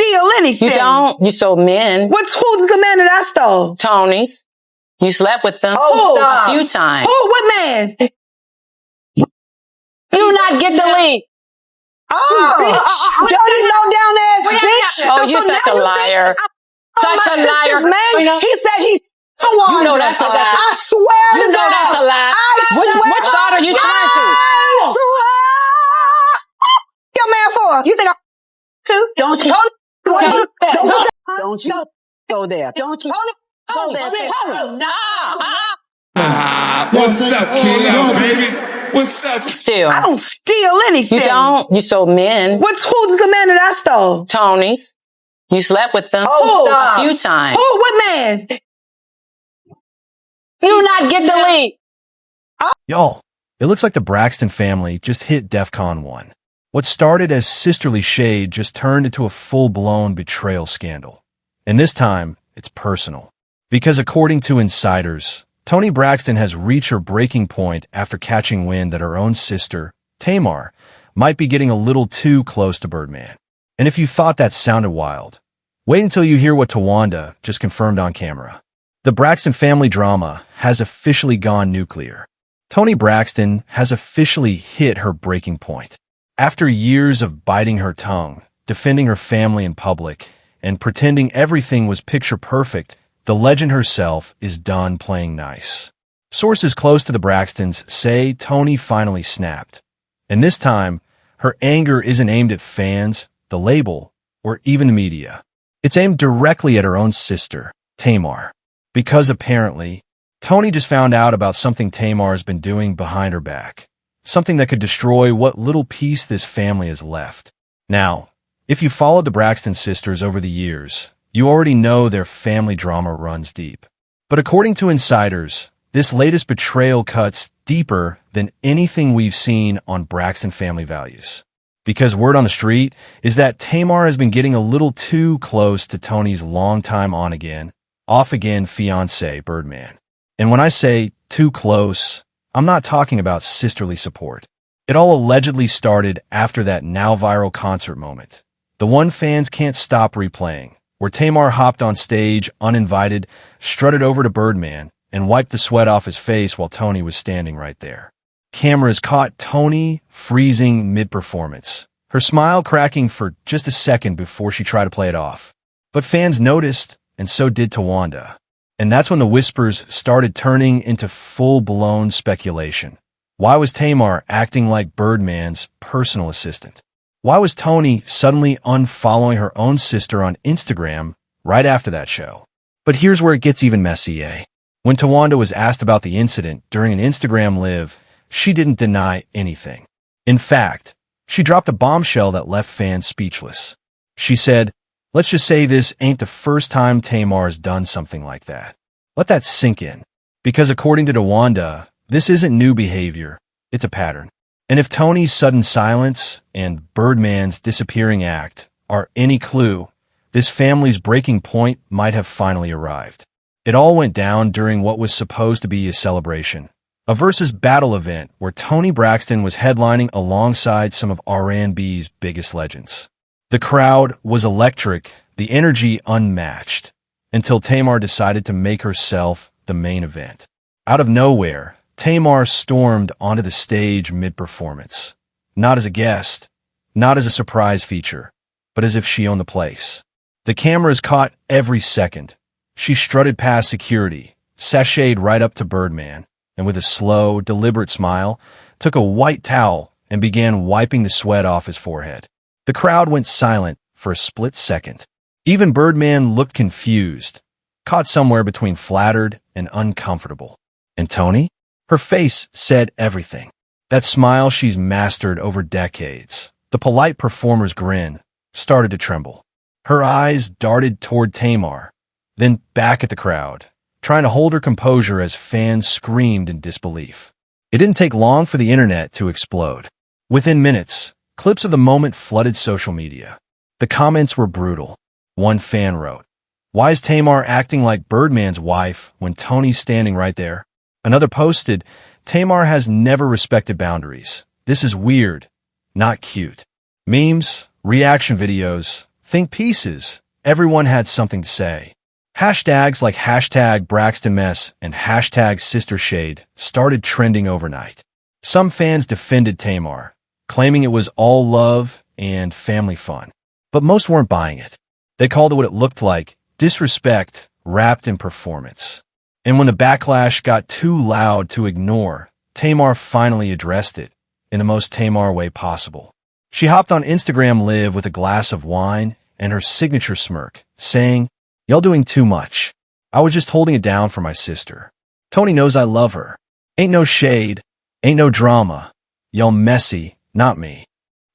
steal anything. You don't. You stole men. Who's the man that I stole? Toni's. You slept with them a few times. What man? Do not get the lead. Dirty low-down-ass bitch. Oh, you're such a liar. Such a liar. Man, he said he Towanda. You know that's a lie. I swear you to know God. that's a lie. Which God are you trying to? I swear. Your man for? You think Don't you go there. Don't you go there. What's up, King? Baby? What's up? Still. I don't steal anything. You don't. You stole men. Who's the man that I stole? Toni's. You slept with them a few times. What man? Do not get the lead. Y'all, it looks like the Braxton family just hit DEFCON 1. What started as sisterly shade just turned into a full-blown betrayal scandal. And this time, it's personal. Because according to insiders, Toni Braxton has reached her breaking point after catching wind that her own sister, Tamar, might be getting a little too close to Birdman. And if you thought that sounded wild, wait until you hear what Towanda just confirmed on camera. The Braxton family drama has officially gone nuclear. Toni Braxton has officially hit her breaking point. After years of biting her tongue, defending her family in public, and pretending everything was picture perfect, the legend herself is done playing nice. Sources close to the Braxtons say Toni finally snapped. And this time, her anger isn't aimed at fans, the label, or even the media. It's aimed directly at her own sister, Tamar. Because apparently, Toni just found out about something Tamar has been doing behind her back. Something that could destroy what little peace this family has left. Now, if you followed the Braxton sisters over the years, you already know their family drama runs deep. But according to insiders, this latest betrayal cuts deeper than anything we've seen on Braxton family values. Because word on the street is that Tamar has been getting a little too close to Toni's longtime on-again, off-again fiancé, Birdman. And when I say too close, I'm not talking about sisterly support. It all allegedly started after that now-viral concert moment. The one fans can't stop replaying, where Tamar hopped on stage uninvited, strutted over to Birdman, and wiped the sweat off his face while Toni was standing right there. Cameras caught Toni freezing mid-performance, her smile cracking for just a second before she tried to play it off. But fans noticed, and so did Towanda. And that's when the whispers started turning into full-blown speculation. Why was Tamar acting like Birdman's personal assistant? Why was Toni suddenly unfollowing her own sister on Instagram right after that show? But here's where it gets even messy, eh? When Towanda was asked about the incident during an Instagram live, she didn't deny anything. In fact, she dropped a bombshell that left fans speechless. She said, "Let's just say this ain't the first time Tamar has done something like that." Let that sink in. Because according to Towanda, this isn't new behavior, it's a pattern. And if Toni's sudden silence and Birdman's disappearing act are any clue, this family's breaking point might have finally arrived. It all went down during what was supposed to be a celebration, a versus battle event where Toni Braxton was headlining alongside some of R&B's biggest legends. The crowd was electric, the energy unmatched, until Tamar decided to make herself the main event. Out of nowhere, Tamar stormed onto the stage mid-performance. Not as a guest, not as a surprise feature, but as if she owned the place. The cameras caught every second. She strutted past security, sashayed right up to Birdman, and with a slow, deliberate smile, took a white towel and began wiping the sweat off his forehead. The crowd went silent for a split second. Even Birdman looked confused, caught somewhere between flattered and uncomfortable. And Toni? Her face said everything. That smile she's mastered over decades, the polite performer's grin, started to tremble. Her eyes darted toward Tamar, then back at the crowd, trying to hold her composure as fans screamed in disbelief. It didn't take long for the internet to explode. Within minutes, clips of the moment flooded social media. The comments were brutal. One fan wrote, "Why is Tamar acting like Birdman's wife when Toni's standing right there?" Another posted, "Tamar has never respected boundaries. This is weird, not cute." Memes, reaction videos, think pieces. Everyone had something to say. Hashtags like hashtag Braxton Mess and hashtag Sister Shade started trending overnight. Some fans defended Tamar, claiming it was all love and family fun. But most weren't buying it. They called it what it looked like, disrespect wrapped in performance. And when the backlash got too loud to ignore, Tamar finally addressed it in the most Tamar way possible. She hopped on Instagram Live with a glass of wine and her signature smirk, saying, "Y'all doing too much. I was just holding it down for my sister. Toni knows I love her. Ain't no shade, ain't no drama. Y'all messy, not me."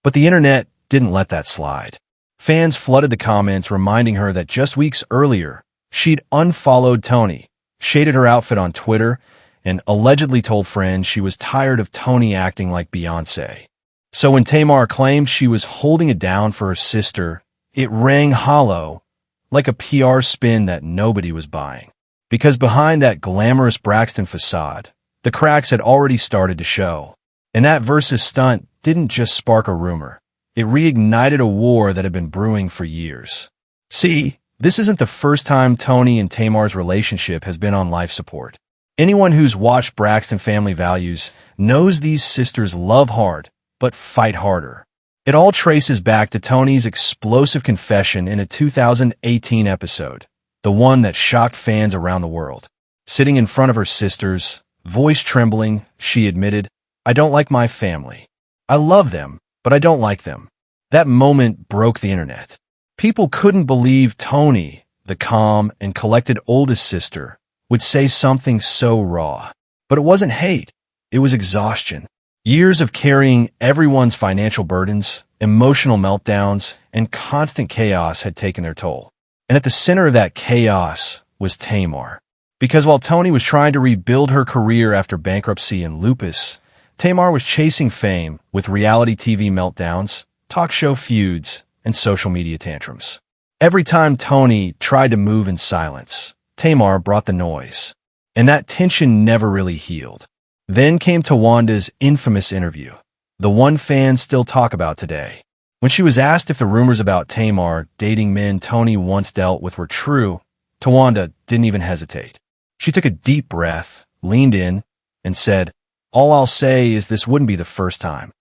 But the internet didn't let that slide. Fans flooded the comments reminding her that just weeks earlier, she'd unfollowed Toni, shaded her outfit on Twitter, and allegedly told friends she was tired of Toni acting like Beyoncé. So when Tamar claimed she was holding it down for her sister, it rang hollow, like a PR spin that nobody was buying. Because behind that glamorous Braxton facade, the cracks had already started to show. And that versus stunt didn't just spark a rumor. It reignited a war that had been brewing for years. See, this isn't the first time Toni and Tamar's relationship has been on life support. Anyone who's watched Braxton Family Values knows these sisters love hard, but fight harder. It all traces back to Toni's explosive confession in a 2018 episode, the one that shocked fans around the world. Sitting in front of her sisters, voice trembling, she admitted, "I don't like my family. I love them, but I don't like them." That moment broke the internet. People couldn't believe Toni, the calm and collected oldest sister, would say something so raw. But it wasn't hate. It was exhaustion. Years of carrying everyone's financial burdens, emotional meltdowns, and constant chaos had taken their toll. And at the center of that chaos was Tamar. Because while Toni was trying to rebuild her career after bankruptcy and lupus, Tamar was chasing fame with reality TV meltdowns, talk show feuds, and social media tantrums. Every time Toni tried to move in silence, Tamar brought the noise. And that tension never really healed. Then came Towanda's infamous interview, the one fans still talk about today. When she was asked if the rumors about Tamar dating men Toni once dealt with were true, Towanda didn't even hesitate. She took a deep breath, leaned in, and said, "All I'll say is this wouldn't be the first time."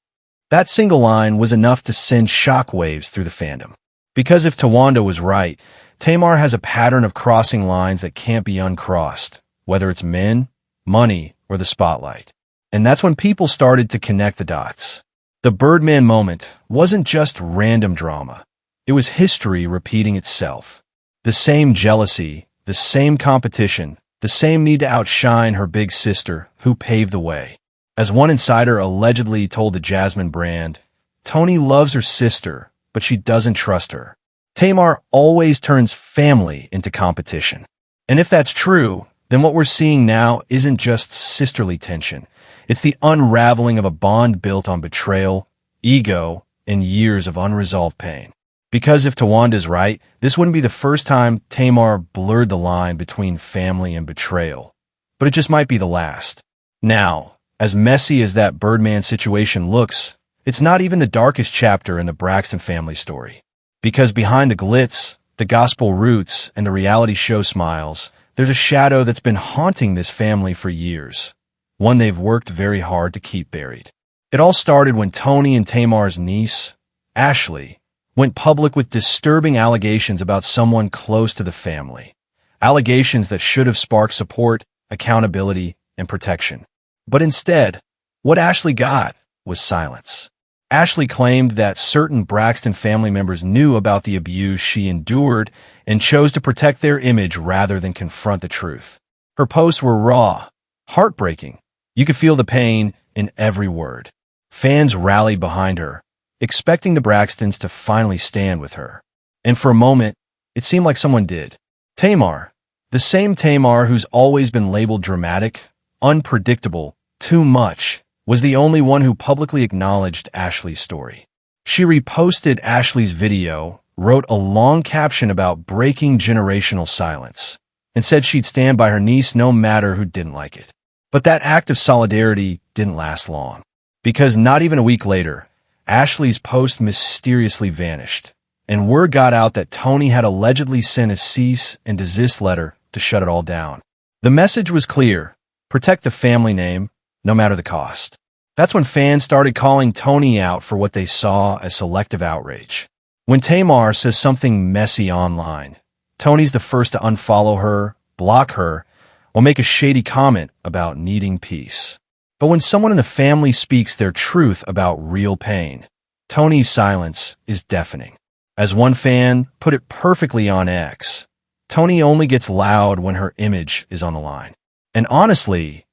That single line was enough to send shockwaves through the fandom. Because if Towanda was right, Tamar has a pattern of crossing lines that can't be uncrossed, whether it's men, money, or the spotlight. And that's when people started to connect the dots. The Birdman moment wasn't just random drama. It was history repeating itself. The same jealousy, the same competition, the same need to outshine her big sister who paved the way. As one insider allegedly told the Jasmine brand, Toni loves her sister, but she doesn't trust her. Tamar always turns family into competition. And if that's true, then what we're seeing now isn't just sisterly tension. It's the unraveling of a bond built on betrayal, ego, and years of unresolved pain. Because if Towanda's right, this wouldn't be the first time Tamar blurred the line between family and betrayal. But it just might be the last. Now, as messy as that Birdman situation looks, it's not even the darkest chapter in the Braxton family story. Because behind the glitz, the gospel roots, and the reality show smiles, there's a shadow that's been haunting this family for years, one they've worked very hard to keep buried. It all started when Toni and Tamar's niece, Ashley, went public with disturbing allegations about someone close to the family. Allegations that should have sparked support, accountability, and protection. But instead, what Ashley got was silence. Ashley claimed that certain Braxton family members knew about the abuse she endured and chose to protect their image rather than confront the truth. Her posts were raw, heartbreaking. You could feel the pain in every word. Fans rallied behind her, expecting the Braxtons to finally stand with her. And for a moment, it seemed like someone did. Tamar, the same Tamar who's always been labeled dramatic, unpredictable, too much, was the only one who publicly acknowledged Ashley's story. She reposted Ashley's video, wrote a long caption about breaking generational silence, and said she'd stand by her niece no matter who didn't like it. But that act of solidarity didn't last long, because not even a week later, Ashley's post mysteriously vanished, and word got out that Toni had allegedly sent a cease and desist letter to shut it all down. The message was clear: protect the family name, no matter the cost. That's when fans started calling Toni out for what they saw as selective outrage. When Tamar says something messy online, Toni's the first to unfollow her, block her, or make a shady comment about needing peace. But when someone in the family speaks their truth about real pain, Toni's silence is deafening. As one fan put it perfectly on X, Toni only gets loud when her image is on the line. And honestly,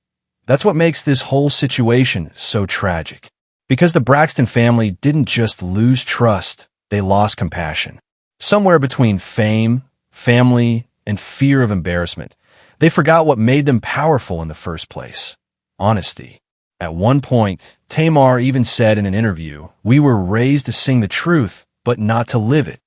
that's what makes this whole situation so tragic. Because the Braxton family didn't just lose trust, they lost compassion. Somewhere between fame, family, and fear of embarrassment, they forgot what made them powerful in the first place: honesty. At one point, Tamar even said in an interview, "We were raised to sing the truth, but not to live it."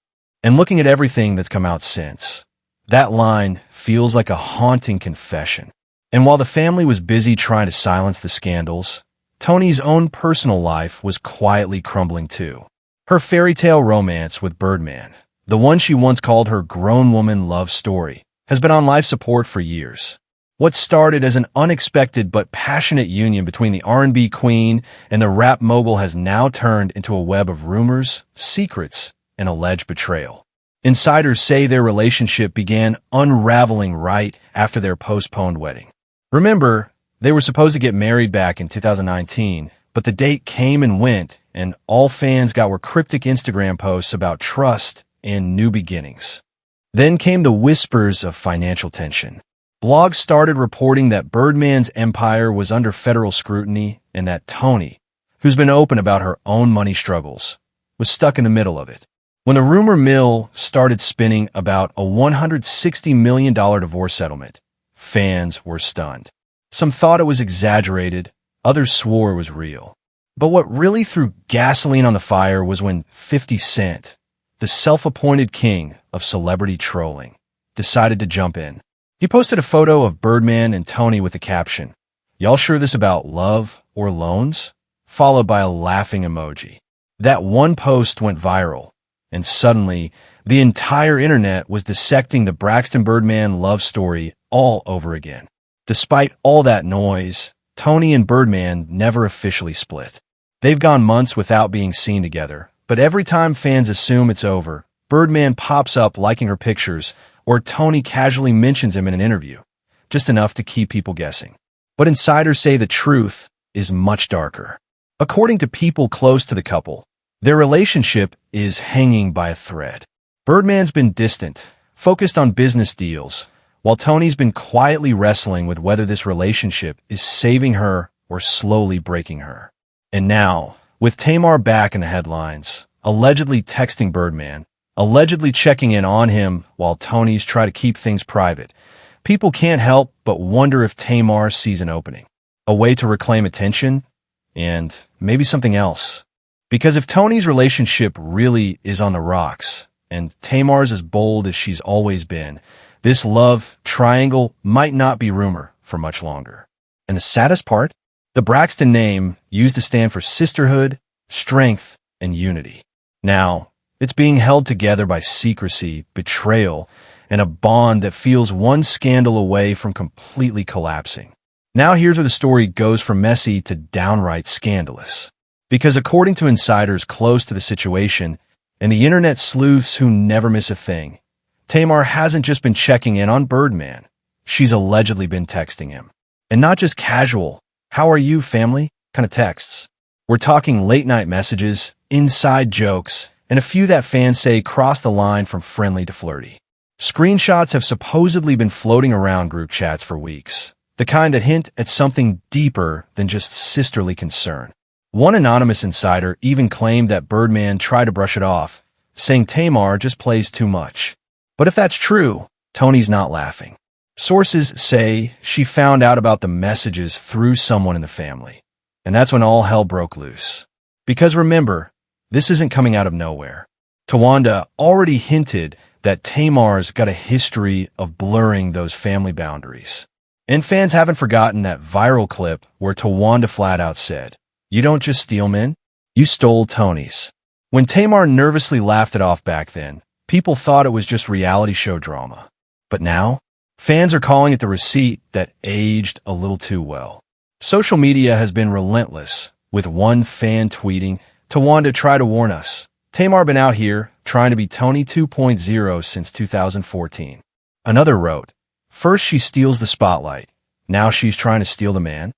And looking at everything that's come out since, that line feels like a haunting confession. And while the family was busy trying to silence the scandals, Toni's own personal life was quietly crumbling too. Her fairy tale romance with Birdman, the one she once called her grown woman love story, has been on life support for years. What started as an unexpected but passionate union between the R&B queen and the rap mogul has now turned into a web of rumors, secrets, and alleged betrayal. Insiders say their relationship began unraveling right after their postponed wedding. Remember, they were supposed to get married back in 2019, but the date came and went, and all fans got were cryptic Instagram posts about trust and new beginnings. Then came the whispers of financial tension. Blogs started reporting that Birdman's empire was under federal scrutiny and that Toni, who's been open about her own money struggles, was stuck in the middle of it. When the rumor mill started spinning about a $160 million divorce settlement, fans were stunned. Some thought it was exaggerated, others swore it was real. But what really threw gasoline on the fire was when 50 Cent, the self-appointed king of celebrity trolling, decided to jump in. He posted a photo of Birdman and Toni with the caption, "Y'all sure this about love or loans?" followed by a laughing emoji. That one post went viral, and suddenly the entire internet was dissecting the Braxton-Birdman love story all over again. Despite all that noise, Toni and Birdman never officially split. They've gone months without being seen together, but every time fans assume it's over, Birdman pops up liking her pictures, or Toni casually mentions him in an interview, just enough to keep people guessing. But insiders say the truth is much darker. According to people close to the couple, their relationship is hanging by a thread. Birdman's been distant, focused on business deals, while Toni's been quietly wrestling with whether this relationship is saving her or slowly breaking her. And now, with Tamar back in the headlines, allegedly texting Birdman, allegedly checking in on him while Toni's try to keep things private, people can't help but wonder if Tamar sees an opening, a way to reclaim attention, and maybe something else. Because if Toni's relationship really is on the rocks, and Tamar's as bold as she's always been, this love triangle might not be rumor for much longer. And the saddest part? The Braxton name used to stand for sisterhood, strength, and unity. Now, it's being held together by secrecy, betrayal, and a bond that feels one scandal away from completely collapsing. Now here's where the story goes from messy to downright scandalous. Because according to insiders close to the situation, and the internet sleuths who never miss a thing, Tamar hasn't just been checking in on Birdman. She's allegedly been texting him. And not just casual, "How are you, family?" kind of texts. We're talking late-night messages, inside jokes, and a few that fans say cross the line from friendly to flirty. Screenshots have supposedly been floating around group chats for weeks, the kind that hint at something deeper than just sisterly concern. One anonymous insider even claimed that Birdman tried to brush it off, saying Tamar just plays too much. But if that's true, Toni's not laughing. Sources say she found out about the messages through someone in the family, and that's when all hell broke loose. Because remember, this isn't coming out of nowhere. Towanda already hinted that Tamar's got a history of blurring those family boundaries. And fans haven't forgotten that viral clip where Towanda flat out said, "You don't just steal men, you stole Toni's." When Tamar nervously laughed it off back then, people thought it was just reality show drama. But now, fans are calling it the receipt that aged a little too well. Social media has been relentless, with one fan tweeting, "Towanda tried to warn us. Tamar been out here trying to be Toni 2.0 since 2014. Another wrote, "First she steals the spotlight. Now she's trying to steal the man."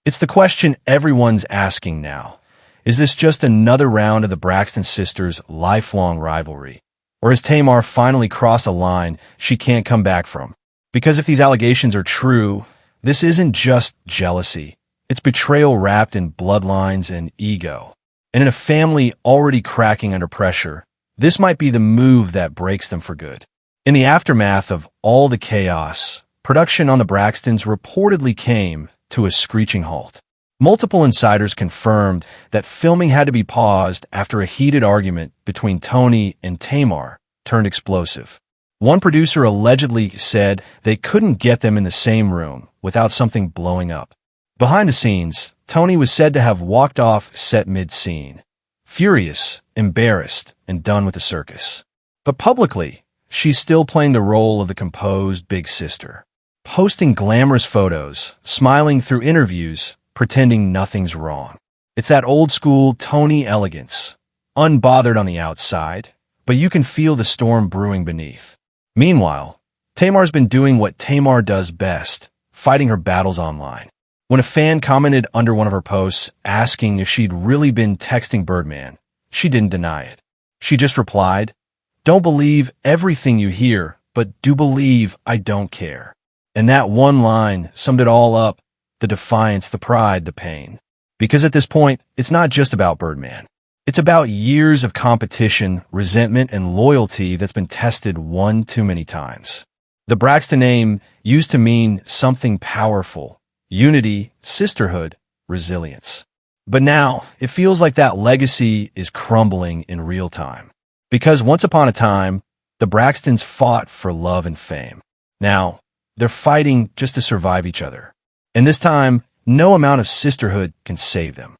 It's the question everyone's asking now. Is this just another round of the Braxton sisters' lifelong rivalry? Or has Tamar finally crossed a line she can't come back from? Because if these allegations are true, this isn't just jealousy. It's betrayal wrapped in bloodlines and ego. And in a family already cracking under pressure, this might be the move that breaks them for good. In the aftermath of all the chaos, production on the Braxtons reportedly came to a screeching halt. Multiple insiders confirmed that filming had to be paused after a heated argument between Toni and Tamar turned explosive. One producer allegedly said they couldn't get them in the same room without something blowing up. Behind the scenes, Toni was said to have walked off set mid-scene, furious, embarrassed, and done with the circus. But publicly, she's still playing the role of the composed big sister, posting glamorous photos, smiling through interviews, pretending nothing's wrong. It's that old-school Toni elegance, unbothered on the outside, but you can feel the storm brewing beneath. Meanwhile, Tamar's been doing what Tamar does best, fighting her battles online. When a fan commented under one of her posts asking if she'd really been texting Birdman, she didn't deny it. She just replied, "Don't believe everything you hear, but do believe I don't care." And that one line summed it all up. The defiance, the pride, the pain. Because at this point, it's not just about Birdman. It's about years of competition, resentment, and loyalty that's been tested one too many times. The Braxton name used to mean something powerful: unity, sisterhood, resilience. But now, it feels like that legacy is crumbling in real time. Because once upon a time, the Braxtons fought for love and fame. Now, they're fighting just to survive each other. And this time, no amount of sisterhood can save them.